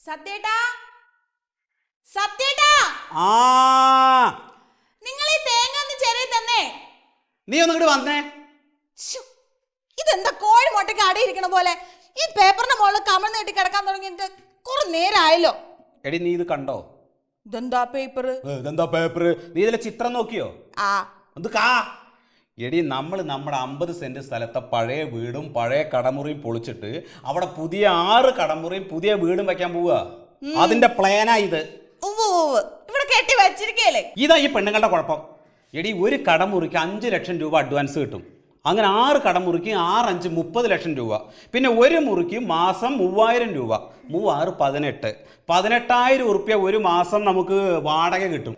സത്യേട്ടാ, സത്യേട്ടാ, ആ നിങ്ങൾ ഈ തേങ്ങ ഒന്ന് ചെറിയ തന്നെ. നീ ഒന്ന് ഇങ്ങോട്ട് വന്നേ. ഇതെന്താ കോഴി മുട്ടയ്ക്ക് അടിയിരിക്കണ പോലെ ഈ പേപ്പറിന്റെ മുകളിൽ കമഴ്ന്ന് നീട്ടി കിടക്കാൻ തുടങ്ങിയിട്ട് കുറെ നേരമായല്ലോ. എടി നീ ഇത് കണ്ടോ? ഇതെന്താ പേപ്പർ? ഇതെന്താ പേപ്പർ? നീ ഇതിലെ ചിത്രം നോക്കിയോ? ആ അത് കാ എടി നമ്മുടെ 50 സെന്റ് സ്ഥലത്തെ പഴയ വീടും പഴയ കടമുറിയും പൊളിച്ചിട്ട് അവിടെ പുതിയ 6 കടമുറിയും പുതിയ വീടും വെക്കാൻ പോവുക. അതിന്റെ പ്ലാനാ ഇത്. ഇവിടെ കെട്ടി വെച്ചിരിക്കല്ലേ. ഇതാ ഈ പെണ്ണുങ്ങളുടെ കുഴപ്പം. എടി ഒരു കടമുറിക്ക് 5 ലക്ഷം രൂപ അഡ്വാൻസ് കിട്ടും. അങ്ങനെ 6 കടമുറിക്ക് 6 5 30 ലക്ഷം രൂപ. പിന്നെ ഒരു മുറിക്ക് മാസം 3000 രൂപ. 3 6 18,000 ഉറുപ്പ്യ ഒരു മാസം നമുക്ക് വാടക കിട്ടും.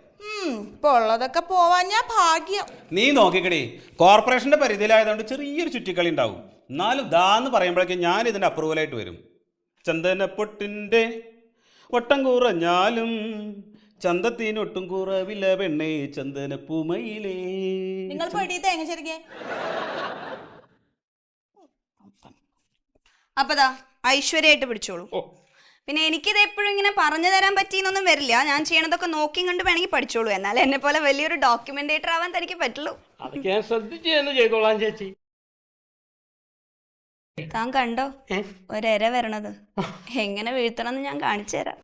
ഇപ്പൊ ഉള്ളതൊക്കെ പോവാൻ ഞാൻ ഭാഗ്യം. നീ നോക്കിക്കടി, കോർപ്പറേഷന്റെ പരിധിയിലായതുകൊണ്ട് ചെറിയൊരു ചുറ്റിക്കളി ഉണ്ടാവും. എന്നാലും ദാന്ന് പറയുമ്പോഴേക്കും ഞാൻ ഇതിന്റെ അപ്രൂവലായിട്ട് വരും. ചന്ദനപ്പൊട്ടിന്റെ ഒട്ടം കുറഞ്ഞാലും ചന്തത്തിനൊട്ടും കുറവില്ല പെണ്ണേ ചന്ദനപ്പൂമയിലേ. നിങ്ങൾ പോയിട്ട് ഈ തേങ്ങ ചെറുക്കേ. അപ്പതാ ഐശ്വര്യമായിട്ട് പിടിച്ചോളൂ. പിന്നെ എനിക്കിത് എപ്പോഴും ഇങ്ങനെ പറഞ്ഞു തരാൻ പറ്റിയെന്നൊന്നും വരില്ല. ഞാൻ ചെയ്യണതൊക്കെ നോക്കി കണ്ട് വേണമെങ്കിൽ പഠിച്ചോളൂ. എന്നാലും എന്നെ പോലെ വലിയൊരു ഡോക്യുമെന്റേറ്റർ ആവാൻ തനിക്ക് പറ്റുള്ളൂ. അതൊക്കെ ഞാൻ ശ്രദ്ധിച്ചു എന്ന് ചെയ്തോളാം ചേച്ചി. താൻ കണ്ടോ ഒരെര വരണത്? എങ്ങനെ വീഴ്ത്തണം എന്ന് ഞാൻ കാണിച്ചു തരാം.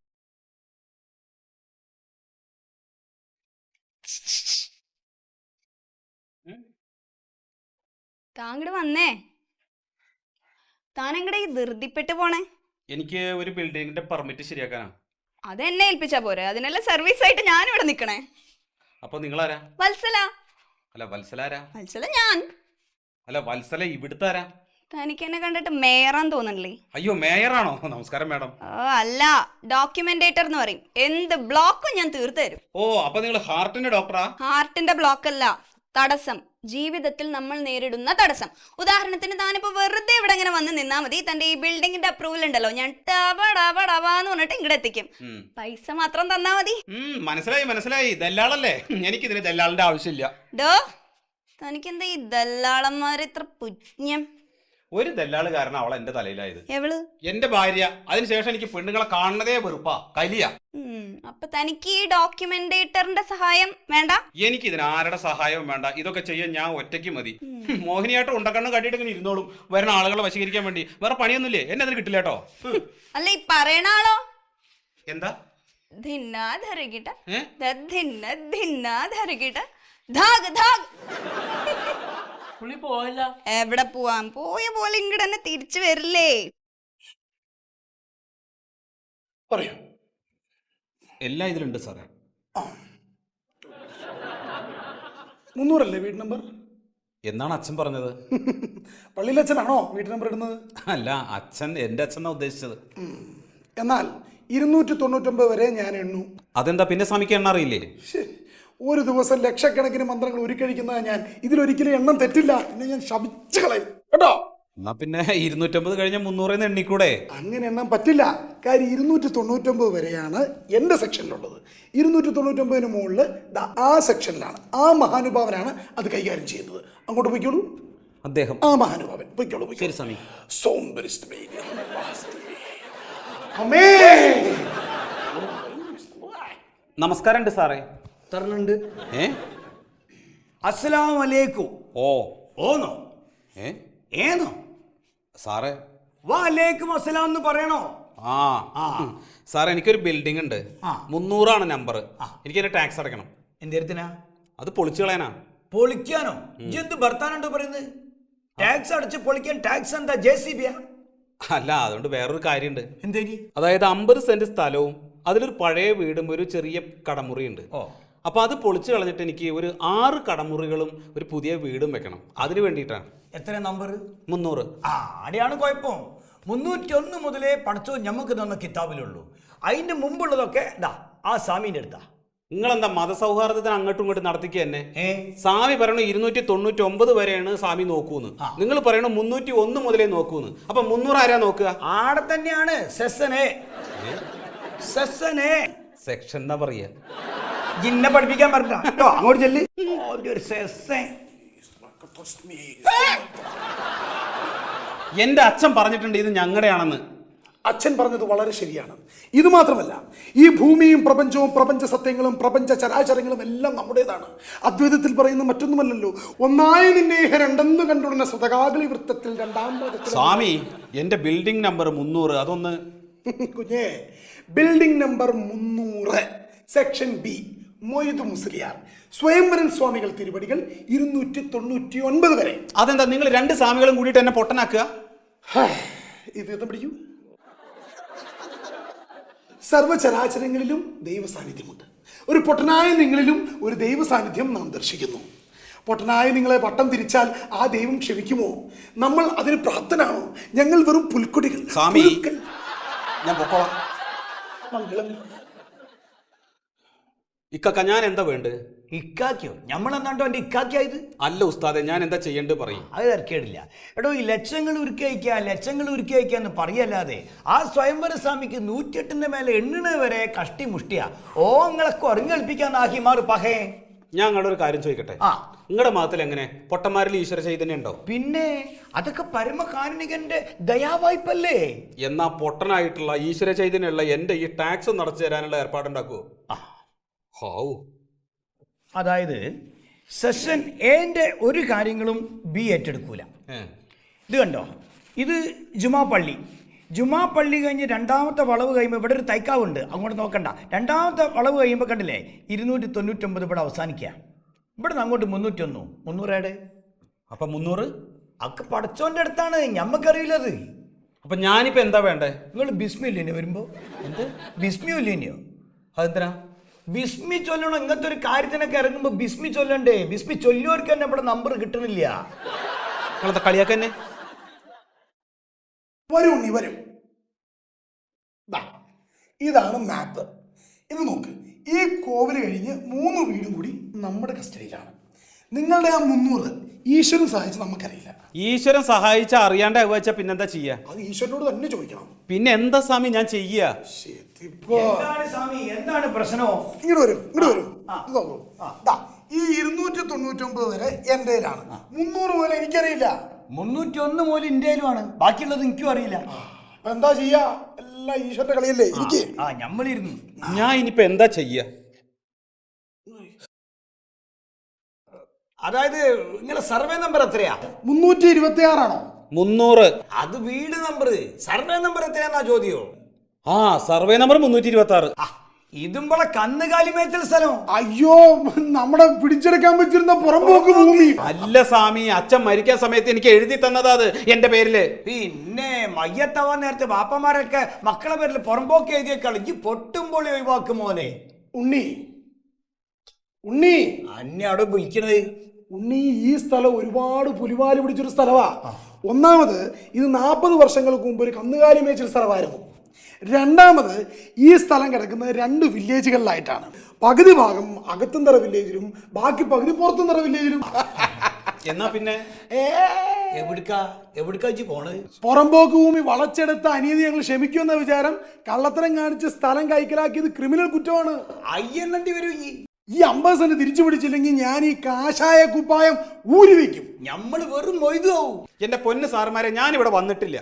താങ്കൾ വന്നേ. താൻ എങ്ങടെ ഈ ധൃതിപ്പെട്ട് പോണേ? എനിക്ക് ഒരു ബിൽഡിങ്ങിന്റെ പെർമിറ്റ് ശരിയാക്കാനാ. അതെന്നെ ഏൽപ്പിച്ചാ പോരെ? അതിനെല്ലാം സർവീസ് ആയിട്ട് ഞാൻ ഇവിടെ നിക്കണേ. അപ്പൊ നിങ്ങളാരാ? വത്സല. അല്ല വത്സലാരാ? വത്സല ഞാൻ. അല്ല വത്സല ഇവിടുത്തെ ആരാ? തനിക്ക് എന്നെ കണ്ടിട്ട് മേയറാൻ തോന്നണില്ലേ? അയ്യോ മേയറാണോ? നമസ്കാരം മാഡം. അല്ല, ഡോക്യുമെന്റേറ്റർ എന്ന് പറയും. എന്ത് ബ്ലോക്കും ഞാൻ തീർത്തു തരും. ഓ അപ്പൊ നിങ്ങൾ ഹാർട്ടിന്റെ ഡോക്ടറാ? ഹാർട്ടിന്റെ ബ്ലോക്ക് അല്ല, തടസ്സം. ജീവിതത്തിൽ നമ്മൾ നേരിടുന്ന തടസ്സം. ഉദാഹരണത്തിന് താനിപ്പോ വെറുതെ ഇവിടെ ഇങ്ങനെ വന്ന് നിന്നാ മതി. തന്റെ ഈ ബിൽഡിങ്ങിന്റെ അപ്രൂവൽ ഉണ്ടല്ലോ, ഞാൻ ടബടബടബാന്ന് പറഞ്ഞിട്ട് ഇങ്ങോട്ട് എത്തിക്കും. പൈസ മാത്രം തന്നാ മതി. മനസ്സിലായി. ദല്ലാളല്ലേ? എനിക്കിതിന് ദല്ലാളിന്റെ ആവശ്യമില്ല. ഡോ, തനിക്കെന്താ ഈ ദല്ലാളന്മാര് ഇത്ര പുണ്യം? ഒരു ദല്ലാള് കാരണം അവളെ എന്റെ തലയിലായത്. എവള്? എന്റെ ഭാര്യ. അതിനുശേഷം എനിക്ക് പെണ്ണുങ്ങളെ കാണുന്നതേ വെറുപ്പാ, കലിയ. അപ്പൊ തനിക്ക് ഈ ഡോക്യുമെന്റേറ്ററിന്റെ സഹായം വേണ്ട? എനിക്ക് ഇതിന് ആരുടെ സഹായവും വേണ്ട. ഇതൊക്കെ ചെയ്യാൻ ഞാൻ ഒറ്റയ്ക്ക് മതി. മോഹിനിയാട്ടം ഉണ്ടക്കണ്ണം കണ്ടിട്ട് ഇങ്ങനെ ഇരുന്നോളും. വരുന്ന ആളുകളെ വശീകരിക്കാൻ വേണ്ടി. വേറെ പണിയൊന്നുമില്ലേ? എന്നെ അതിന് കിട്ടില്ല കേട്ടോ. അല്ല ഈ പറയണ ആളോ? എന്താ? ധിന്നാധരകിട്ട ധിന്നാധരകിട്ട ധാഗ് ധാഗ്. പുള്ളി പോയല്ല. എവിടെ പോവാൻ? പോയ പോലെ ഇങ്ങോട്ട് തന്നെ തിരിച്ചു വരില്ലേ? പറയൂ. എല്ലാം ഇതിലുണ്ട് സാറേ. 300 വീട് നമ്പർ എന്നാണ് അച്ഛൻ പറഞ്ഞത്? പള്ളിയിലച്ഛനാണോ വീട് നമ്പർ ഇടുന്നത്? അല്ല, അച്ഛൻ എന്റെ അച്ഛനാ ഉദ്ദേശിച്ചത്. എന്നാൽ 299 വരെ ഞാൻ എണ്ണു. അതെന്താ പിന്നെ സ്വാമിക്ക് എണ്ണ അറിയില്ലേ? ഒരു ദിവസം ലക്ഷക്കണക്കിന് മന്ത്രങ്ങൾ ഉരുക്കഴിക്കുന്ന ഞാൻ ഇതിലൊരിക്കലും എണ്ണം തെറ്റില്ല. എന്നെ ഞാൻ ശപിച്ചു കളയും കേട്ടോ. എന്നാ പിന്നെ 250 കഴിഞ്ഞ 300 എണ്ണിക്കൂടെ? അങ്ങനെ എണ്ണാൻ പറ്റില്ല. കാര്യം 299 വരെയാണ് എൻ്റെ സെക്ഷനിലുള്ളത്. 299 മുകളിൽ ആ സെക്ഷനിലാണ് ആ മഹാനുഭാവനാണ് അത് കൈകാര്യം ചെയ്യുന്നത്. അങ്ങോട്ട് പോയിക്കോളൂ. അദ്ദേഹം ആ മഹാനുഭാവൻ പോയിക്കോളൂ. ശരി സ്വാമി. നമസ്കാരം ഉണ്ട് സാറേ. തരണുണ്ട്. അസ്സലാമു അലൈക്കും. ഓന്നോ ഏന്നോ സാറേ? വലൈക്കും അസ്സലാം എന്ന് പറയണോ? സാറേ എനിക്കൊരു ബിൽഡിംഗ് ഉണ്ട്. 300 നമ്പർ. എനിക്ക് എന്റെ ടാക്സ് അടയ്ക്കണം. എന്തിനാ? അത് പൊളിച്ചു കളയാനാ. പൊളിക്കാനോ? എന്ത് ഭർത്താനുണ്ടോ പറയുന്നത്? ടാക്സ് അടച്ച് പൊളിക്കാൻ ടാക്സ് എന്താ JCB? അല്ല, അതുകൊണ്ട് വേറൊരു കാര്യമുണ്ട്. എന്തേനി? അതായത് 50 സെന്റ് സ്ഥലവും അതിലൊരു പഴയ വീടും ഒരു ചെറിയ കടമുറിയുണ്ട്. അപ്പൊ അത് പൊളിച്ചു കളഞ്ഞിട്ട് എനിക്ക് ഒരു 6 കടമുറികളും ഒരു പുതിയ വീടും വെക്കണം. അതിന് വേണ്ടിയിട്ടാണ്. എത്ര നമ്പർ? 300. അവിടെയാണ് കുഴപ്പം. 301 മുതലേ പഠിച്ചോ ഞമ്മക്ക് തന്ന കിതാബിലുള്ളൂ. അതിന്റെ മുമ്പുള്ളതൊക്കെ ആ സ്വാമീൻ്റെ അടുത്താ. നിങ്ങളെന്താ മതസൗഹാർദ്ദത്തിന് അങ്ങോട്ടും ഇങ്ങോട്ടും നടത്തിക്കുക തന്നെ? സ്വാമി പറയണു 299 വരെയാണ് സ്വാമി നോക്കൂന്ന്. നിങ്ങൾ പറയണു 301 മുതലേ നോക്കൂന്ന്. അപ്പൊ 300 ആരാ നോക്കുക? ആടെ തന്നെയാണ് സെസ്സനെ. സെക്ഷൻ എന്നാ പറയാ. ജിന്നെ പഠിപ്പിക്കാൻ പറഞ്ഞ അങ്ങോട്ട് ചെല്ലി. ഒരു സെസ്സൻ. എന്റെ അച്ഛൻ പറഞ്ഞിട്ടുണ്ട് ഇത് ഞങ്ങളുടെയാണെന്ന്. അച്ഛൻ പറഞ്ഞത് വളരെ ശരിയാണ്. ഇത് മാത്രമല്ല, ഈ ഭൂമിയും പ്രപഞ്ചവും പ്രപഞ്ച സത്യങ്ങളും പ്രപഞ്ച ചരാചരങ്ങളും എല്ലാം നമ്മുടേതാണ്. അദ്വൈതത്തിൽ പറയുന്ന മറ്റൊന്നുമല്ലല്ലോ, ഒന്നായി നിന്നെ രണ്ടെന്ന് കണ്ടുടനെ സ്വതകാകളി വൃത്തത്തിൽ രണ്ടാം പാദത്തിൽ. സ്വാമി, എന്റെ ബിൽഡിംഗ് നമ്പർ 300 അതൊന്ന്. കുഞ്ഞേ, building number 300 section B, Moidu Musliyar, Swayamvaran സ്വാമികൾ തിരുവടികൾ 299 വരെ. അതെന്താ നിങ്ങൾ 2 സ്വാമികളും കൂടിയിട്ട് എന്നെ പൊട്ടനാക്കുക? ഇത് പിടിക്കൂ. സർവചരാചരങ്ങളിലും ദൈവ സാന്നിധ്യമുണ്ട്. ഒരു പൊട്ടനായ നിങ്ങളിലും ഒരു ദൈവ സാന്നിധ്യം നാം ദർശിക്കുന്നു. പൊട്ടനായ നിങ്ങളെ വട്ടം തിരിച്ചാൽ ആ ദൈവം ക്ഷമിക്കുമോ? നമ്മൾ അതിന് പ്രാപ്തനാണോ? ഞങ്ങൾ വെറും പുൽക്കൊടികൾ. സ്വാമി, ഞാൻ പൊക്കോളാം. മംഗളം. ഇക്ക, ഞാൻ എന്താ വേണ്ടത്? ഇക്കാക്കിയോ? നമ്മളെന്നാണ്ടോ എൻ്റെ ഇക്കാക്കിയായത്? അല്ല ഉസ്താദെ, ഞാൻ എന്താ ചെയ്യേണ്ടത് പറയും. അത് തിരക്കേടില്ല. എടോ, ഈ ലക്ഷങ്ങൾ ഉരുക്കി അയക്കുക എന്ന് പറയല്ലാതെ ആ സ്വയംവര സ്വാമിക്ക് 108 മേലെ എണ്ണുന്നത് വരെ കഷ്ടി മുഷ്ടിയാ. ഓങ്ങളൊക്കെ ഉറങ്ങൽപ്പിക്കാൻ ആഹിമാർ പഹേ. ഞാൻ നിങ്ങളൊരു കാര്യം ചോദിക്കട്ടെ. ആ, നിങ്ങളുടെ മതത്തിൽ എങ്ങനെ പൊട്ടന്മാരിൽ ഈശ്വര ചൈതന്യം ഉണ്ടോ? പിന്നെ അതൊക്കെ പരമകാരുണികന്റെ ദയാവായ്പല്ലേ. എന്നാ പൊട്ടനായിട്ടുള്ള ഈശ്വര ചൈതന്യമുള്ള എന്റെ ഈ ടാക്സ് നടച്ചു തരാനുള്ള ഏർപ്പാടുണ്ടാക്കുവോ? ഹാവൂ. അതായത് സെഷൻ എന്റെ ഒരു കാര്യങ്ങളും ബി ഏറ്റെടുക്കൂല. ഇത് കണ്ടോ, ഇത് ജുമാ പള്ളി കഴിഞ്ഞ് രണ്ടാമത്തെ വളവ് കഴിയുമ്പോൾ ഇവിടെ ഒരു തൈക്കാവുണ്ട്, അങ്ങോട്ട് നോക്കണ്ട. രണ്ടാമത്തെ വളവ് കഴിയുമ്പോൾ കണ്ടില്ലേ 299 ഇവിടെ അവസാനിക്കുക. ഇവിടെ നിന്ന് അങ്ങോട്ട് 301. 300 അപ്പൊ 300 ഒക്കെ പടച്ചോന്റെ അടുത്താണ്, ഞമ്മക്കറിയില്ലത്. അപ്പൊ ഞാനിപ്പോ എന്താ വേണ്ടേ? നിങ്ങൾ ബിസ്മില്ലേനോ വരുമ്പോ? എന്ത് ബിസ്മില്ലേനോ? അതെന്തിനാ ബിസ്മി ചൊല്ലണം. ഇങ്ങനത്തെ ഒരു കാര്യത്തിനൊക്കെ ഇറങ്ങുമ്പോ ബിസ്മി ചൊല്ലണ്ടേ? ബിസ്മി ചൊല്ലിയവർക്ക് തന്നെ ഇവിടെ നമ്പർ കിട്ടണില്ല. നിങ്ങളത്തെ കളിയാക്കന്നെ. വരും. ഇതാണ് മാപ്പ്. ഇത് നോക്ക്. ഈ കോവിൽ കഴിഞ്ഞ് 3 വീടും കൂടി നമ്മുടെ കസ്റ്റഡിയിലാണ്. നിങ്ങളുടെ ആ 300 ഈശ്വരൻ സഹായിച്ച് നമുക്കറിയില്ല. ഈശ്വരൻ സഹായിച്ച അറിയാണ്ട് വെച്ചാ പിന്നെന്താ ചെയ്യാ? അത് ഈശ്വരനോട് തന്നെ ചോദിക്കണം. പിന്നെ എന്താ സ്വാമി ഞാൻ ചെയ്യാ? എന്താണ് പ്രശ്നമോ? ഇങ്ങോട്ട് വരും. ഇത് നോക്കൂ. ഈ 299 വരെ എന്റെയിലാണ്. 300 പോലെ എനിക്കറിയില്ല. 301 മുതൽ ഇന്ത്യയിലുമാണ്. ബാക്കിയുള്ളത് എനിക്കും അറിയില്ല. എന്താ ചെയ്യാ? എല്ലാം ഈശ്വരന്റെ കളിയല്ലേ. എനിക്ക് ഞമ്മളിരുന്നു. ഞാൻ ഇനിയിപ്പോ എന്താ ചെയ്യാ? അതായത് നിങ്ങളെ സർവേ നമ്പർ എത്രയാ? 326 ആണോ? 300. അത് വീട് നമ്പർ. സർവേ നമ്പർ എത്രയാന്നാ ചോദ്യോ? Survey number 326. ഇതുമ്പോളെ കന്നുകാലി മേച്ചൽ സ്ഥലം. അയ്യോ, നമ്മുടെ പിടിച്ചെടുക്കാൻ പറ്റിരുന്ന പുറമ്പോക്ക് ഭൂമി. അല്ല സ്വാമി, അച്ഛൻ മരിക്കാൻ സമയത്ത് എനിക്ക് എഴുതി തന്നതാ അത് എന്റെ പേരില്. പിന്നെ മയ്യത്താവാൻ നേരത്തെ ബാപ്പമാരൊക്കെ മക്കളെ പേരിൽ പുറമ്പോക്ക് എഴുതിയേക്കാൾ ഈ പൊട്ടുമ്പോൾ ഒഴിവാക്കും മോനെ. ഉണ്ണി അന്നെ അവിടെ വിളിക്കണത്. ഉണ്ണി, ഈ സ്ഥലം ഒരുപാട് പുലിവാല് പിടിച്ചൊരു സ്ഥലമാ. ഒന്നാമത് ഇത് 40 വർഷങ്ങൾക്ക് മുമ്പ് ഒരു കന്നുകാലി മേച്ചൽ സ്ഥലമായിരുന്നു. രണ്ടാമത് ഈ സ്ഥലം കിടക്കുന്നത് 2 വില്ലേജുകളിലായിട്ടാണ്. പകുതി ഭാഗം അകത്തുംതറ വില്ലേജിലും ബാക്കി പകുതി പുറത്തുംതറ വില്ലേജിലും. എന്നാ പിന്നെ എവിടുക്കാ പോണത്? പുറമ്പോക്ക് ഭൂമി വളച്ചെടുത്ത അനീതി ഞങ്ങൾ ക്ഷമിക്കുമെന്ന വിചാരം. കള്ളത്തരം കാണിച്ച് സ്ഥലം കൈക്കലാക്കിയത് ക്രിമിനൽ കുറ്റമാണ്. അയ്യണ്ണണ്ടി വരൂ. ഈ 50 സെന്റ് തിരിച്ചു പിടിച്ചില്ലെങ്കിൽ ഞാൻ ഈ കാഷായ കുപ്പായം ഊരി വെക്കും. നമ്മൾ വെറും മൊയ്താവും. എന്റെ പൊന്ന് സാറുമാരെ, ഞാൻ ഇവിടെ വന്നിട്ടില്ല.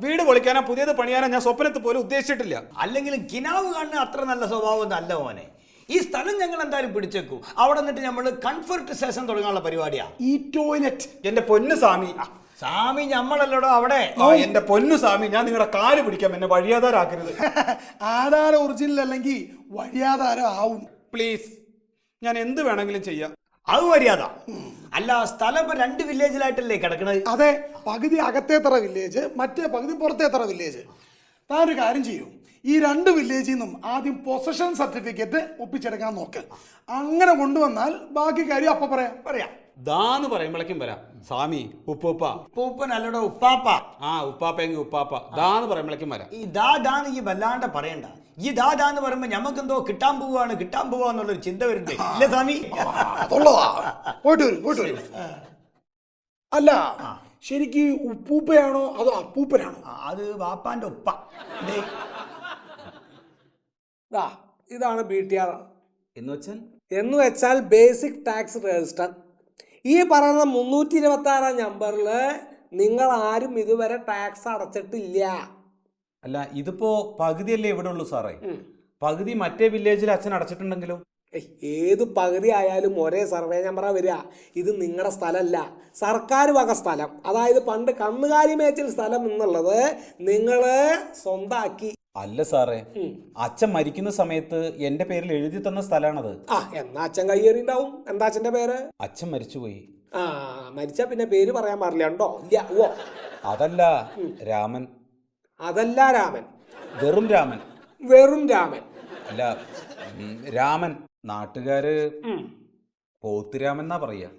വീട് പൊളിക്കാനോ പുതിയത് പണിയാനോ ഞാൻ സ്വപ്നത്തിൽ പോലും ഉദ്ദേശിച്ചിട്ടില്ല. അല്ലെങ്കിലും കിനാവ് കാണുന്ന അത്ര നല്ല സ്വഭാവം അല്ല മോനെ. ഈ സ്ഥലം ഞങ്ങൾ എന്തായാലും പിടിച്ചേക്കും. അവിടെ നിന്നിട്ട് നമ്മൾ കംഫർട്ട് സ്റ്റേഷൻ തുടങ്ങാനുള്ള പരിപാടിയാ. ഈ ടോയ്ലറ്റ് എന്റെ പൊന്നു സ്വാമി ഞമ്മളല്ലോടോ അവിടെ. എന്റെ പൊന്നു സ്വാമി, ഞാൻ നിങ്ങളുടെ കാല് പിടിക്കാം, എന്നെ വഴിയാധാരാക്കരുത്. ആധാരം ഒറിജിനൽ അല്ലെങ്കിൽ വഴിയാധാരം ആവും. പ്ലീസ്, ഞാൻ എന്ത് വേണമെങ്കിലും ചെയ്യാം. അത് മര്യാദ അല്ല. സ്ഥലം ഇപ്പൊ 2 വില്ലേജിലായിട്ടല്ലേ കിടക്കണത്? അതെ, പകുതി അകത്തേത്തറ വില്ലേജ്, മറ്റേ പകുതി പുറത്തേത്തറ വില്ലേജ്. താനൊരു കാര്യം ചെയ്യൂ, ഈ 2 വില്ലേജിൽ നിന്നും ആദ്യം പൊസഷൻ സർട്ടിഫിക്കറ്റ് ഒപ്പിച്ചെടുക്കാൻ നോക്ക്. അങ്ങനെ കൊണ്ടുവന്നാൽ ബാക്കി കാര്യം അപ്പൊ പറയാം. ദാന്ന് പറയുമ്പോഴേക്കും വരാം. സ്വാമി, ഉപ്പൂപ്പനല്ലടോ ഉപ്പാപ്പ. ഉപ്പാപ്പെങ്കിൽ ഉപ്പാപ്പ. ദാന്ന് പറയുമ്പോഴേക്കും വരാം. ഈ ദാന്ന് ഈ വല്ലാണ്ട് പറയണ്ട. ഈ ദാന്ന് പറയുമ്പോ ഞമ്മക്കെന്തോ കിട്ടാൻ പോവാന്നുള്ളൊരു ചിന്ത വരുന്നുണ്ട്. ഇല്ലേ സ്വാമി? പോയിട്ട് വരും. അല്ല, ശരിക്ക് ഉപ്പൂപ്പയാണോ അതോ അപ്പൂപ്പനാണോ? അത് വാപ്പാന്റെ ഉപ്പ. ഇതാണ് BTR എന്ന് വെച്ചാൽ ബേസിക് ടാക്സ് രജിസ്റ്റർ. ഈ പറയുന്ന 326 നമ്പറിൽ നിങ്ങൾ ആരും ഇതുവരെ ടാക്സ് അടച്ചിട്ടില്ല. അല്ല ഇതിപ്പോ പകുതിയല്ലേ ഇവിടെ ഉള്ളൂ സാറേ. പകുതി മറ്റേ വില്ലേജിൽ അച്ഛൻ അടച്ചിട്ടുണ്ടെങ്കിലോ? ഏത് പകുതി ആയാലും ഒരേ സർവേ നമ്പറാ വരിക. ഇത് നിങ്ങളുടെ സ്ഥലമല്ല, സർക്കാർ വക സ്ഥലം. അതായത് പണ്ട് കന്നുകാലി മേച്ചിൽ സ്ഥലം എന്നുള്ളത് നിങ്ങൾ സ്വന്താക്കി. അല്ല സാറേ, അച്ഛൻ മരിക്കുന്ന സമയത്ത് എന്റെ പേരിൽ എഴുതി തന്ന സ്ഥലമാണത്. എന്നാ അച്ഛൻ കയ്യേറിണ്ടാവും. എന്താ അച്ഛന്റെ പേര്? അച്ഛൻ മരിച്ചുപോയി. മരിച്ച പിന്നെ പേര് പറയാൻ പാടില്ല. ഉണ്ടോ? ഇല്ല. ഓ അതല്ല രാമൻ. അതല്ല രാമൻ. വെറും രാമൻ. വെറും രാമൻ അല്ല, രാമൻ. നാട്ടുകാര് പോത്തുരാമൻ എന്നാ പറയാ.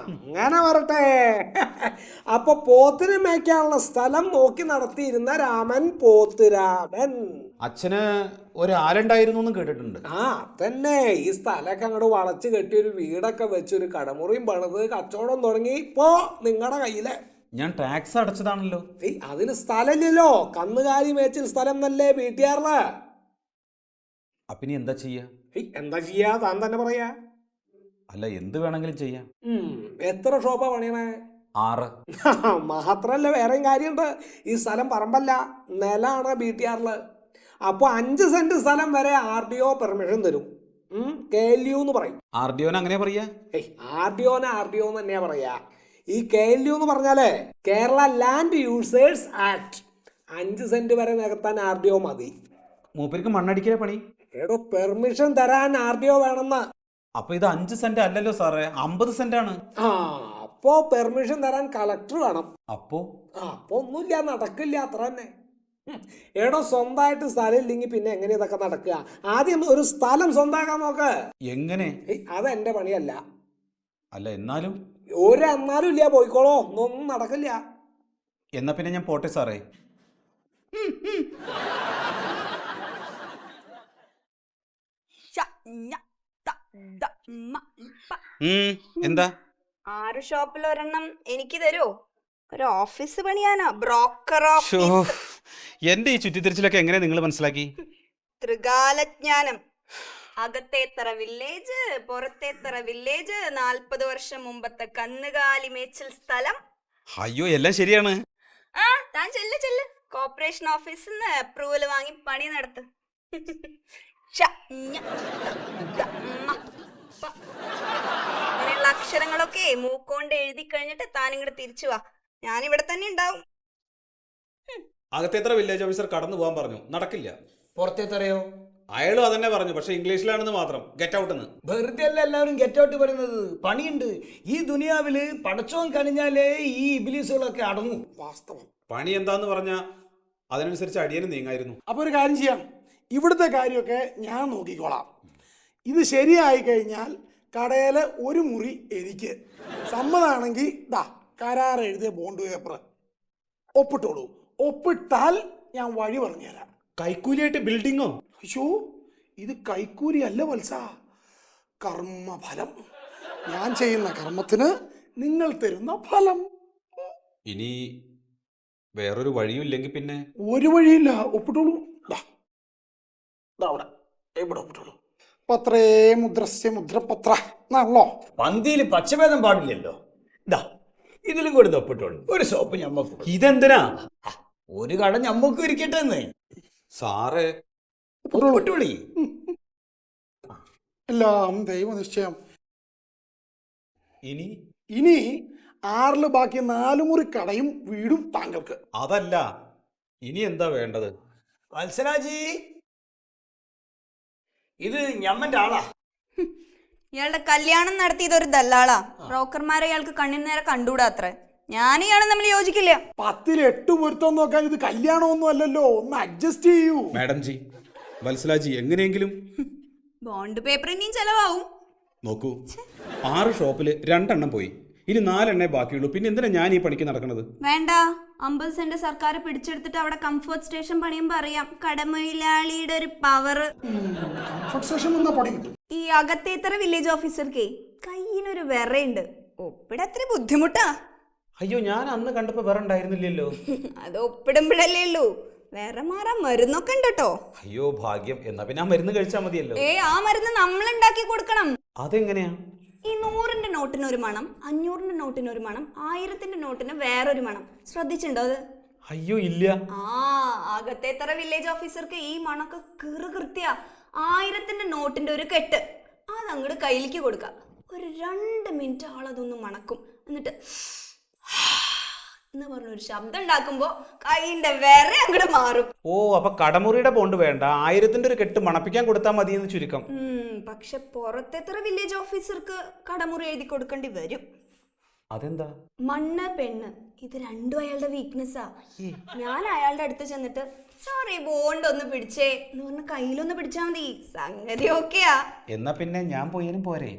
അങ്ങനെ വരട്ടെ. അപ്പൊ പോത്തിന് മേയ്ക്കാനുള്ള സ്ഥലം നോക്കി നടത്തിയിരുന്ന രാമൻ പോത്തുരാമൻ. അച്ഛന് ഒരാലുണ്ടായിരുന്നു എന്ന് കേട്ടിട്ടുണ്ട്. തന്നെ. ഈ സ്ഥലമൊക്കെ അങ്ങോട്ട് വളച്ച് കെട്ടി ഒരു വീടൊക്കെ വെച്ചൊരു കടമുറിയും പണിത് കച്ചവടം തുടങ്ങി. ഇപ്പോ നിങ്ങളുടെ കയ്യിലെ. ഞാൻ ടാക്സ് അടച്ചതാണല്ലോ. അതിന് സ്ഥലമില്ലല്ലോ. കന്നുകാലി മേച്ചിൽ സ്ഥലം എന്നല്ലേ വീട്ടുകാരില്. അപ്പിനി എന്താ ചെയ്യാ? എന്താ ചെയ്യാ? താൻ തന്നെ പറയാ. അല്ല, എന്ത് വേണമെങ്കിലും ചെയ്യാം. എത്ര ഷോപ്പാ പണിയണേ? 6. മാത്രല്ല വേറെയും കാര്യമുണ്ട്. ഈ സ്ഥലം പറമ്പല്ല, നിലാണ് വീട്ടുകാരില്. അപ്പൊ 5 സെന്റ് സ്ഥലം വരെ RDO പെർമിഷൻ തരും. KLU എന്ന് പറയും. RDOന് അങ്ങനെ പറയാ? RDO തന്നെയാ പറയാ. ഈ KLU എന്ന് പറഞ്ഞാലേ Kerala land users act. 5 saint വരെ നികത്താൻ RDO മതി. മൂപ്പർക്ക് മണ്ണടിക്കലേ പണി. പെർമിഷൻ തരാൻ RDO വേണമെന്ന്. അപ്പൊ ഇത് 5 സെന്റ് അല്ലല്ലോ സാറേ, 50 സെന്റ് ആണ്. അപ്പോ പെർമിഷൻ തരാൻ കളക്ടർ വേണം. അപ്പോ ഒന്നുമില്ല, നടക്കില്ല. അത്ര തന്നെ. സ്വന്തമായിട്ട് സ്ഥലം ഇല്ലെങ്കിൽ പിന്നെ എങ്ങനെ ഇതൊക്കെ നടക്കുക? ആദ്യം ഒരു സ്ഥലം സ്വന്തമാക്കാൻ നോക്ക്. എങ്ങനെ? അതെന്റെ പണിയല്ല. അല്ല, എന്നാലും ഒരെന്നാലും ഇല്ല, പോയിക്കോളോ. ഒന്നും നടക്കില്ല. എന്നാ പിന്നെ ഞാൻ പോട്ടെ സാറേ. എന്താ? 6 ഷോപ്പിൽ ഒരെണ്ണം എനിക്ക് തരുമോ? ഒരു ഓഫീസ് പണിയാനാ, ബ്രോക്കർ ഓഫീസ്. എന്റെ ഈ ചുറ്റിത്തിരിച്ചിലൊക്കെ എങ്ങനെ നിങ്ങൾ മനസ്സിലാക്കി? ത്രികാലജ്ഞാനം. അകത്തേത്തറ വില്ലേജ്, പുറത്തേത്തറ വില്ലേജ്, 40 വർഷം മുമ്പത്തെ കന്നുകാലി മേച്ചിൽ സ്ഥലം. അയ്യോ, എല്ലാം ശരിയാണ്. താൻ ചെല്ല് കോർപ്പറേഷൻ ഓഫീസിൽ നിന്ന് അപ്രൂവൽ വാങ്ങി പണി നടത്ത്. അങ്ങനെയുള്ള അക്ഷരങ്ങളൊക്കെ മൂക്കോണ്ട് എഴുതി കഴിഞ്ഞിട്ട് താൻ ഇങ്ങോട്ട് തിരിച്ചു വാ. ഞാനിവിടെ തന്നെ ഉണ്ടാവും. അകത്തേത്ര വില്ലേജ് ഓഫീസർ കടന്നു പോകാൻ പറഞ്ഞു, നടക്കില്ല. പുറത്തേത്തറയോ? അയാളും അതന്നെ പറഞ്ഞു, പക്ഷെ ഇംഗ്ലീഷിലാണെന്ന് മാത്രം. ഗെറ്റ് ഔട്ട് എന്ന്. വെറുതെ അല്ല എല്ലാവരും ഗെറ്റ് ഔട്ട് പറയുന്നത്. പണിയുണ്ട്. ഈ ദുനിയാവില് പടച്ചോൻ കണിഞ്ഞാലേ ഈ ഇബിലീസുകളൊക്കെ അടങ്ങും. വാസ്തവം. പണി എന്താന്ന് പറഞ്ഞാ അതിനനുസരിച്ച് അടിയനും നീങ്ങായിരുന്നു. അപ്പോൾ ഒരു കാര്യം ചെയ്യാം, ഇവിടുത്തെ കാര്യമൊക്കെ ഞാൻ നോക്കിക്കോളാം. ഇത് ശരിയായി കഴിഞ്ഞാൽ കടയിൽ ഒരു മുറി എനിക്ക് സമ്മതമാണെങ്കിൽ കരാർ എഴുതിയ ബോണ്ട് പേപ്പർ ഒപ്പിട്ടോളൂ. ഒപ്പിട്ടാൽ ഞാൻ വഴി പറഞ്ഞുതരാം. കൈക്കൂലിയായിട്ട് ബിൽഡിങ്ങോ? അയ്യോ, ഇത് കൈക്കൂലി അല്ല വത്സ, കർമ്മഫലം. ഞാൻ ചെയ്യുന്ന കർമ്മത്തിന് നിങ്ങൾ തരുന്ന ഫലം. ഇനി വേറൊരു വഴിയും ഇല്ലെങ്കിൽ പിന്നെ? ഒരു വഴിയില്ല, ഒപ്പിട്ടോളൂ. അവിടെ ഇവിടെ ഒപ്പിട്ടോളൂ. പത്രേ മുദ്രസ്യ മുദ്രപത്ര എന്നാണല്ലോ. പന്തിയിൽ പച്ചഭേദം പാടില്ലല്ലോ. ഇതിലും കൂടി ഒപ്പിട്ടോളൂ. ഒരു സോപ്പ് ഞമ്മക്ക്. ഇതെന്തിനാ? ഒരു കട ഞമ്മക്ക് ഇരിക്കട്ടെ എന്ന് സാറേ. ഒപ്പിട്ടോളി. എല്ലാം ദൈവനിശ്ചയം. ഇനി 6 ബാക്കി 4 മുറി കടയും വീടും താങ്കൾക്ക്. അതല്ല, ഇനി എന്താ വേണ്ടത്? വത്സരാജി, ഇത് ഞമ്മന്റെ ആളാ. ഇയാളുടെ കല്യാണം നടത്തിയതൊരു ദല്ലാളാ. ബ്രോക്കർമാരെ ഇയാൾക്ക് കണ്ണിന് നേരെ കണ്ടുകൂടാ അത്ര. ഞാനിയാളും തമ്മിൽ യോജിക്കില്ല. 10ൽ 8 പൊരുത്തം നോക്കാൻ ഇത് കല്യാണമൊന്നും അല്ലല്ലോ. ഒന്ന് അഡ്ജസ്റ്റ് ചെയ്യൂ. മാഡം ജി, വത്സലാജി, എങ്ങനെയെങ്കിലും. ബോണ്ട് പേപ്പർ ഇനിയും ചെലവാവും. നോക്കൂ, 6 ഷോപ്പിൽ 2 എണ്ണം പോയി. ഇനി 4 എണ്ണേ ബാക്കിയുള്ളൂ. പിന്നെ എന്തിനാ ഞാൻ ഈ പണിക്ക് നടക്കുന്നത്? വേണ്ട, 50 സെന്റ് സർക്കാർ പിടിച്ചെടുത്തിട്ട് അവിടെ കംഫർട്ട് സ്റ്റേഷൻ പണിയുമ്പോ അറിയാം കടമൊയിലാളിയുടെ ഒരു പവർ. ഈ അകത്തേത്തറ വില്ലേജ് ഓഫീസർക്ക് കയ്യിനൊരു വിറയുണ്ട്. ഒപ്പിടത്ര ബുദ്ധിമുട്ടാ. അയ്യോ, ഞാൻ അന്ന് കണ്ടപ്പോ വേറെ ഉണ്ടായിരുന്നില്ലല്ലോ. അത് ഒപ്പിടുമ്പോഴല്ലേ ഉള്ളൂ. വേറെ മാറാൻ മരുന്നൊക്കെ ഉണ്ട് കേട്ടോ. അയ്യോ ഭാഗ്യം. എന്നാ പിന്നെ ആ മരുന്ന് കഴിച്ചാൽ മതിയല്ലോ. ആ മരുന്ന് നമ്മൾ ഉണ്ടാക്കി കൊടുക്കണം. അതെങ്ങനെയാ? ഈ 100ന്റെ നോട്ടിന് ഒരു മണം, 500ന്റെ നോട്ടിന് ഒരു മണം, 1000ന്റെ നോട്ടിന് വേറൊരു മണം. ശ്രദ്ധിച്ചിട്ടുണ്ടോ അത്? അയ്യോ ഇല്ല. അകത്തേത്തറ വില്ലേജ് ഓഫീസർക്ക് ഈ മണക്ക് കൃത്യ 1000-ന്റെ നോട്ടിന്റെ ഒരു കെട്ട് അത് അങ്ങോട്ട് കയ്യിലേക്ക് കൊടുക്ക. ഒരു 2 മിനിറ്റ് ആളതൊന്ന് മണക്കും. എന്നിട്ട് എന്ന് പറഞ്ഞൊരു ശബ്ദം ഉണ്ടാക്കുമ്പോ കൈയിന്റെ വേറെ അങ്ങോട്ട് മാറും. ഓ, അപ്പൊ കടമുറിയുടെ ബോണ്ട് വേണ്ട, 1000-ന്റെ ഒരു കെട്ട് മണപ്പിക്കാൻ കൊടുത്താൽ മതി എന്ന് ചുരുക്കം. പക്ഷെ പുറത്തേത്തറ വില്ലേജ് ഓഫീസർക്ക് കടമുറി എഴുതി കൊടുക്കേണ്ടി വരും. അതെന്താ? മണ്ണ് പെണ്ണ് ഇത് രണ്ടും അയാളുടെ വീക്ക്നെസ്സാ. ഞാൻ അയാളുടെ അടുത്ത് ചെന്നിട്ട് സോറി ബോണ്ട് ഒന്ന് പിടിച്ചേ എന്ന് പറഞ്ഞ കയ്യിലൊന്ന് പിടിച്ചാ മതി, സംഗതി ഓക്കെയാ. എന്നാ പിന്നെ ഞാൻ പോയാലും പോരെ?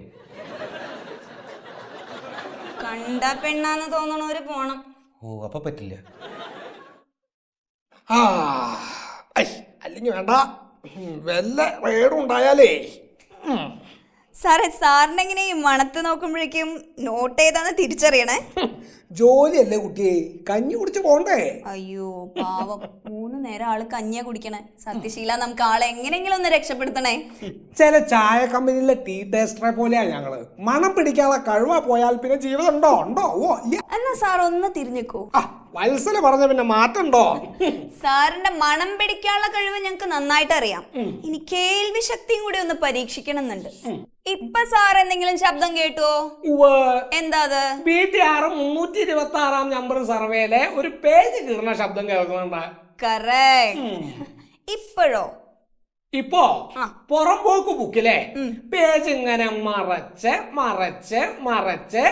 കണ്ട പെണ്ണാന്ന് തോന്നണവര് പോണം. ഓ, അപ്പൊ പറ്റില്ല. അല്ലെങ്കിൽ വേണ്ട, വല്ല റേഡും ഉണ്ടായാലേ. സാറേ, സാറിന് എങ്ങനെ ഈ മണത്ത് നോക്കുമ്പോഴേക്കും നോട്ട് ഏതാന്ന് തിരിച്ചറിയണേ? ജോലിയല്ലേ കുട്ടിയെ, കഞ്ഞി കുടിച്ച് പോണ്ടേ? അയ്യോ പാവം, 3 നേരം ആള് കഞ്ഞിയാ കുടിക്കണേ. സത്യശീല, നമുക്ക് ആളെ എങ്ങനെയെങ്കിലും ഒന്ന് രക്ഷപ്പെടുത്തണേ. ചില ചായ കമ്പനിയിലെ ടീ ടേസ്റ്ററെ പോലെയാ ഞങ്ങള്. മണം പിടിക്കാനുള്ള കഴിവാ പോയാൽ പിന്നെ ജീവിതം ഉണ്ടോ? ഓ ഇല്ല. എന്നാ സാർ ഒന്ന് തിരിഞ്ഞിക്കോ. വത്സല പറഞ്ഞ പിന്നെ മാറ്റണ്ടോ? സാറിന്റെ മണം പിടിക്കാനുള്ള കഴിവ് ഞങ്ങക്ക് നന്നായിട്ട് അറിയാം. ഇനി കേൾവി ശക്തിയും കൂടി ഒന്ന് പരീക്ഷിക്കണം എന്നുണ്ട്. ഇപ്പൊ സാർ എന്തെങ്കിലും ശബ്ദം കേട്ടോ? എന്താ അത്? BTR 326 നമ്പർ സർവേയിലെ ഒരു പേജ് കീറുന്ന ശബ്ദം കേൾക്കുന്നുണ്ട്. കറക്റ്റ്. ഇപ്പോഴോ? ഇപ്പോ പുറംപോക്ക് ബുക്കിലെ പേജ് ഇങ്ങനെ മറച്ച് മറച്ച് മറച്ച്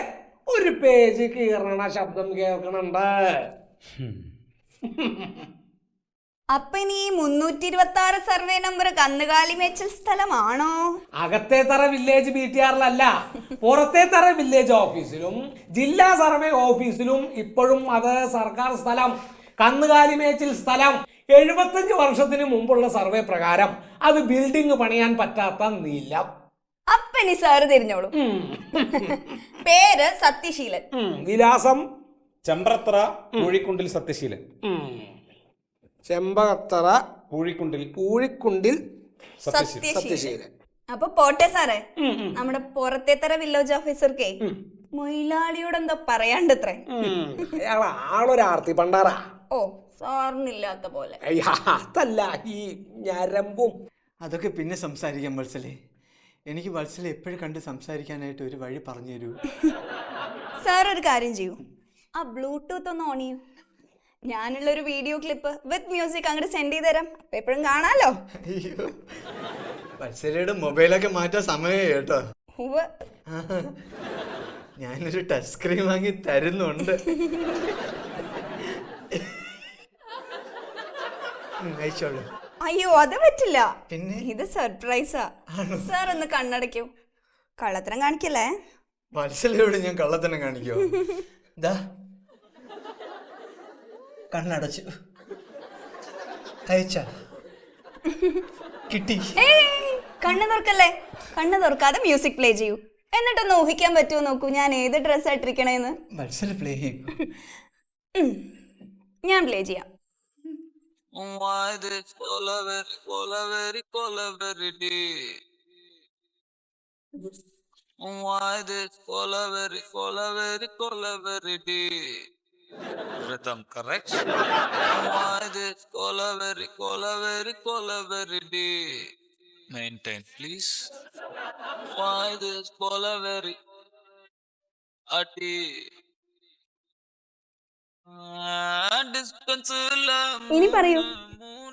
ഒരു പേജ് കീറണ ശബ്ദം കേൾക്കണുണ്ട്. അപ്പൊ ഇനി 326 സർവേ നമ്പർ കന്നുകാലി മേച്ചൽ സ്ഥലമാണോ? അകത്തേത്തറ വില്ലേജ് BTRലല്ല, പുറത്തേത്തറ വില്ലേജ് ഓഫീസിലും ജില്ലാ സർവേ ഓഫീസിലും ഇപ്പോഴും അത് സർക്കാർ സ്ഥലം, കന്നുകാലി മേച്ചിൽ സ്ഥലം. 75 വർഷത്തിന് മുമ്പുള്ള സർവേ പ്രകാരം അത് ബിൽഡിംഗ് പണിയാൻ പറ്റാത്ത നിലം. അപ്പൊ ഇനി സാറ് തിരിഞ്ഞോളൂ. പേര് സത്യശീലൻ, വിലാസം ചെമ്പ്രത്തറ പൂഴിക്കുണ്ടിൽ സത്യശീലൻ. ചെമ്പകത്തറ പൂഴിക്കുണ്ടിൽ സത്യശീലൻ. അപ്പൊ പോട്ടെ സാറേ, നമ്മുടെ പുറത്തേത്തറ വില്ലേജ് ഓഫീസർക്കേ മൊയിലാളിയോട് എന്താ പറയാണ്ടത്രേ? ആളൊരു ആർത്തി പണ്ടാറാ. ഓ, സാറിനില്ലാത്ത പോലെ. അതല്ല, ഈ ഞരമ്പും അതൊക്കെ പിന്നെ സംസാരിക്കാം വത്സലേ. എനിക്ക് വത്സല എപ്പോഴും കണ്ട് സംസാരിക്കാനായിട്ട് ഒരു വഴി പറഞ്ഞു തരൂ. സാർ ഒരു കാര്യം ചെയ്യൂ, ആ ബ്ലൂടൂത്ത് ഒന്ന് ഓൺ ചെയ്യൂ. ഞാനുള്ളൊരു വീഡിയോ ക്ലിപ്പ് വിത്ത് മ്യൂസിക് അങ്ങോട്ട് സെൻഡ് ചെയ്ത് തരാം. അപ്പൊ എപ്പോഴും കാണാലോ. അയ്യോ, വത്സലയുടെ മൊബൈലൊക്കെ മാറ്റാൻ സമയമായി കേട്ടോ. ഞാനൊരു ടച്ച് സ്ക്രീൻ വാങ്ങി തരുന്നുണ്ട്. അയച്ചോളൂ. അയ്യോ, അത് പറ്റില്ല. പിന്നെ ഇത് സർപ്രൈസാ. സാർ ഒന്ന് കണ്ണടയ്ക്കൂ, കള്ളത്തരം കാണിക്കല്ലേ. വത്സലയോട് ഞാൻ കള്ളത്തനം കാണിക്കോ? ദാ കണ്ണടച്ചു, അയച്ച കിട്ടി. കണ്ണ് തുറക്കല്ലേ, കണ്ണ് തുറക്കാതെ മ്യൂസിക് പ്ലേ ചെയ്യൂ. എന്നിട്ടൊന്ന് ഊഹിക്കാൻ പറ്റുമോ നോക്കൂ ഞാൻ ഏത് ഡ്രസ് ആയിട്ടിരിക്കണേന്ന്. വത്സല പ്ലേ ചെയ്യും. ഞാൻ പ്ലേ ചെയ്യാം. Rhythm correct. Why this very maintain please. Why this very ati ഇനി പറയൂ.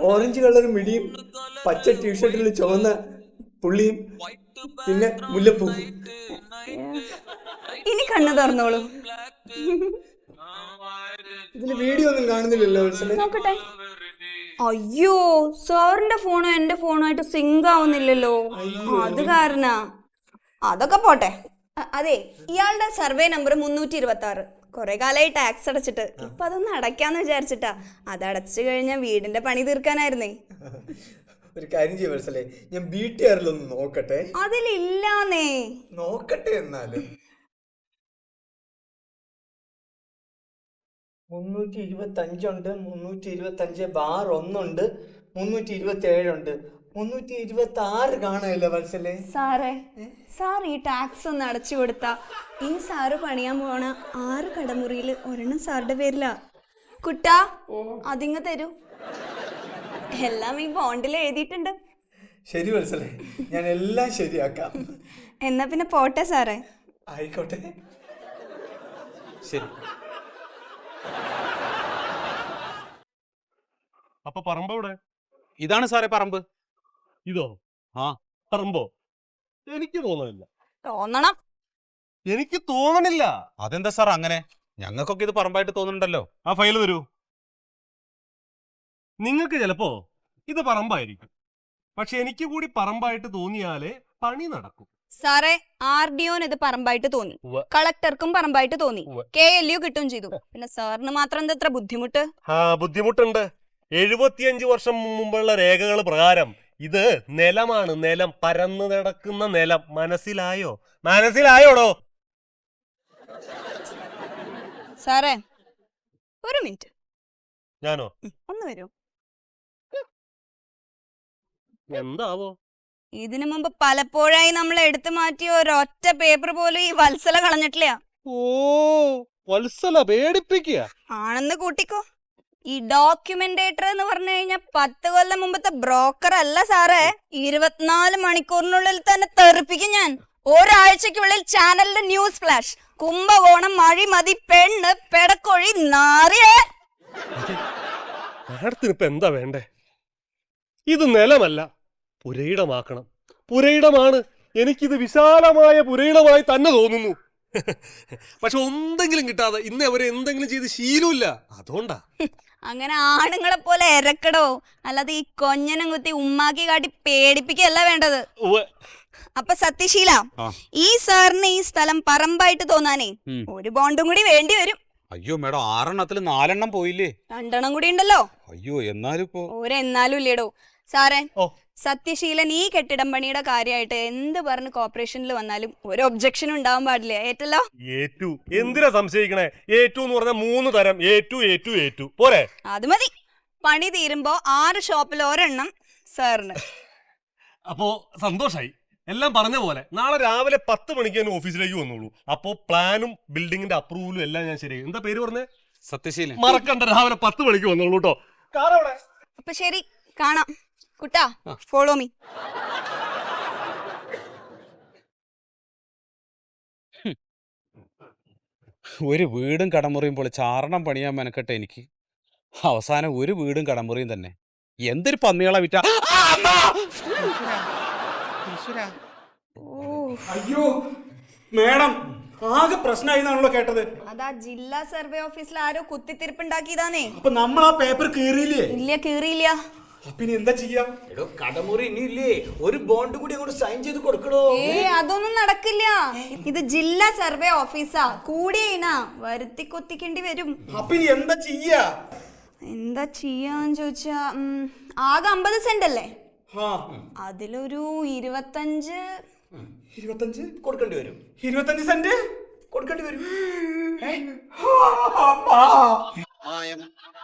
ഓറഞ്ച് കളർ മിടിയും പച്ച ടീഷർട്ടിൽ ചുവന്ന പുള്ളിയും പിന്നെ മുല്ലപ്പൂ. ഇനി കണ്ണ് തുറന്നോളൂ. ഇതിന് വീഡിയോ ഒന്നും കാണുന്നില്ലല്ലോ വത്സല. നോക്കട്ടെ. അയ്യോ, സാറിന്റെ ഫോണോ എന്റെ ഫോണോ ആയിട്ട് സിങ്ക് ആവുന്നില്ലല്ലോ. അത് കാരണാ. അതൊക്കെ പോട്ടെ. അതെ, ഇയാളുടെ സർവേ നമ്പർ 326. കുറെ കാലമായി ടാക്സ് അടച്ചിട്ട് ഇപ്പൊ അതൊന്ന് അടയ്ക്കാന്ന് വിചാരിച്ചിട്ടാ. അത് അടച്ചു കഴിഞ്ഞാൽ വീടിന്റെ പണി തീർക്കാനായിരുന്നേ. ഒരു കാര്യം ചെയ്യ വത്സലേ, ഞാൻ BTRലൊന്ന് നോക്കട്ടെ. അതിലില്ലാന്നേ. നോക്കട്ടെ എന്നാലും. 325 ഉണ്ട്, 325/1 ഉണ്ട്, 327 ഉണ്ട്, 326 കാണാനില്ല വത്സലേ. സാറേ, സാർ ഈ ടാക്സ് ഒന്ന് അടച്ചു കൊടുത്താ ഈ സാറ് പണിയാൻ പോണ 6 കടമുറിയിൽ ഒരെണ്ണം സാറിന്റെ പേരിലാ. കുട്ടാ അതിങ്ങ് തരൂ. എല്ലാം ഈ ബോണ്ടിൽ എഴുതിയിട്ടുണ്ട്. ശരി വത്സലേ, ഞാൻ എല്ലാം ശരിയാക്കാം. എന്നാ പിന്നെ പോട്ടെ സാറേ. ആയിക്കോട്ടെ. ശരി. അപ്പൊ പറമ്പ് എവിടെ? ഇതാണ് സാറേ പറമ്പ്. ഇതോ? ആ. പറമ്പോ? എനിക്ക് തോന്നണില്ല. തോന്നണം. എനിക്ക് തോന്നണില്ല. അതെന്താ സാർ അങ്ങനെ? ഞങ്ങൾക്കൊക്കെ ഇത് പറമ്പായിട്ട് തോന്നുന്നുണ്ടല്ലോ. ആ ഫയൽ തരൂ. നിങ്ങൾക്ക് ചിലപ്പോ ഇത് പറമ്പായിരിക്കും, പക്ഷെ എനിക്ക് കൂടി പറമ്പായിട്ട് തോന്നിയാലേ പണി നടക്കും. സാറേ, RDOന് ഇത് പറമ്പായിട്ട് തോന്നി, ഉവ്വ. കളക്ടർക്കും പറമ്പായിട്ട് തോന്നി, ഉവ്വ. KLU കിട്ടും ചെയ്തു. പിന്നെ സാറിന് മാത്രം എന്താ ഇത്ര ബുദ്ധിമുട്ട്? ആ ബുദ്ധിമുട്ടുണ്ട്. 75 വർഷം മുമ്പുള്ള രേഖകൾ പ്രകാരം ഇത് നിലമാണ്, നിലം, പരന്നു നടക്കുന്ന നിലം. മനസ്സിലായോ? മനസ്സിലായോടോ? സാറേ ഒരു മിനിറ്റ്. ഞാനോ? ഒന്ന് വരൂ. എന്താവോ? ഇതിനു മുമ്പ് പലപ്പോഴായി നമ്മൾ എടുത്തു മാറ്റിയ ഒരൊറ്റ പേപ്പർ പോലും ഈ വത്സല കളഞ്ഞിട്ടില്ല. ഓ, വത്സല പേടിപ്പിക്കുക ആണെന്ന് കൂട്ടിക്കോ. ഈ ഡോക്യുമെന്റേറ്റർ എന്ന് പറഞ്ഞു കഴിഞ്ഞാൽ 10 കൊല്ലം മുമ്പത്തെ ബ്രോക്കർ അല്ല സാറേ. 24 മണിക്കൂറിനുള്ളിൽ തന്നെ തെറിപ്പിക്കും ഞാൻ. ഒരാഴ്ചക്കുള്ളിൽ ചാനലിന്റെ ന്യൂസ് ഫ്ലാഷ്. കുംഭകോണം, അഴിമതി, പെണ്ണ്, പെടക്കൊഴി, നാറിയേ. മാഡത്തിന് ഇപ്പൊ എന്താ വേണ്ടേ? ഇത് നിലമല്ല, പുരയിടമാക്കണം. പുരയിടമാണ്. എനിക്കിത് വിശാലമായ പുരയിടമായി തന്നെ തോന്നുന്നു. പക്ഷെ എന്തെങ്കിലും കിട്ടാതെ ഇന്ന് അവരെ എന്തെങ്കിലും ചെയ്ത് ശീലമില്ല, അതുകൊണ്ടാ. അങ്ങനെ ആണുങ്ങളെ പോലെ ഇരക്കടോ, അല്ലാതെ ഈ കൊഞ്ഞനം കുത്തി ഉമ്മാക്കി കാട്ടി പേടിപ്പിക്കല്ല വേണ്ടത്. അപ്പൊ സത്യശീല, ഈ സാറിന് ഈ സ്ഥലം പറമ്പായിട്ട് തോന്നാനേ ഒരു ബോണ്ടും കൂടി വേണ്ടി വരും. അയ്യോ മേഡം, 6 4 പോയില്ലേ? 2 കൂടി ഉണ്ടല്ലോ. അയ്യോ, എന്നാലും ഇപ്പോ ഒരെന്നാലും ഇല്ലേടോ. സാറേ, സത്യശീലൻ ഈ കെട്ടിടം പണിയുടെ കാര്യമായിട്ട് എന്ത് പറഞ്ഞ് കോർപ്പറേഷനിൽ വന്നാലും ഒരു ഒബ്ജക്ഷനും ഉണ്ടാവാൻ പാടില്ല. ഏറ്റല്ലോ? ഏറ്റു. എന്തിനാ സംശയിക്കണേ? ഏറ്റു എന്ന് പറഞ്ഞ 3 തരം. ഏറ്റു പോരെ? അത് മതി. പണി തീരുമ്പോ 6 ഷോപ്പിൽ ഒരെണ്ണം സാറിന്. അപ്പോ സന്തോഷായി. എല്ലാം പറഞ്ഞ പോലെ നാളെ രാവിലെ 10 മണിക്ക് തന്നെ ഓഫീസിലേക്ക് വന്നോളൂ. അപ്പോ പ്ലാനും ബിൽഡിങ്ങിന്റെ അപ്രൂവലും എല്ലാം ഞാൻ ശരിയായി. എന്താ പേര് പറഞ്ഞേ? സത്യശീലൻ. മറക്കണ്ട, രാവിലെ 10 മണിക്ക് വന്നോളൂ കേട്ടോ. അപ്പൊ ശരി, കാണാം. കുട്ടാ, ഫോളോ മീ. ഒരു വീടും കടമുറിയും പോലെ ചാരണം പണിയാൻ മെനക്കെട്ട എനിക്ക് അവസാനം ഒരു വീടും കടമുറിയും തന്നെ. എന്തൊരു പന്നികളെ വിറ്റ. അയ്യോ മേഡം, ആകെ പ്രശ്നമായി എന്നാണല്ലോ കേട്ടത്. അതാ ജില്ലാ സർവേ ഓഫീസിൽ ആരോ കുത്തിത്തിരിപ്പുണ്ടാക്കിയതാണേ. അപ്പൊ നമ്മൾ ആ പേപ്പർ കീറിയില്ലേ? ഇല്ല, കീറിയില്ല. പിന്നെ എന്താ ചെയ്യാ? കടമുറി ഇനിയില്ലേ, ഒരു ബോണ്ട് കൂടി അങ്ങോട്ട് സൈൻ ചെയ്ത് കൊടുക്കണോ? അതൊന്നും നടക്കില്ല. ഇത് ജില്ലാ സർവേ ഓഫീസാ. കൂടിയാ വരുത്തി കൊത്തിക്കേണ്ടി വരും. അപ്പൊ ഇനി എന്താ ചെയ്യാ? എന്താ ചെയ്യാന്ന് ചോദിച്ചാ, ആകെ 50 സെന്റ് അല്ലേ? അതിലൊരു 25 കൊടുക്കേണ്ടി വരും. 25 സെന്റ് കൊടുക്കേണ്ടി വരും.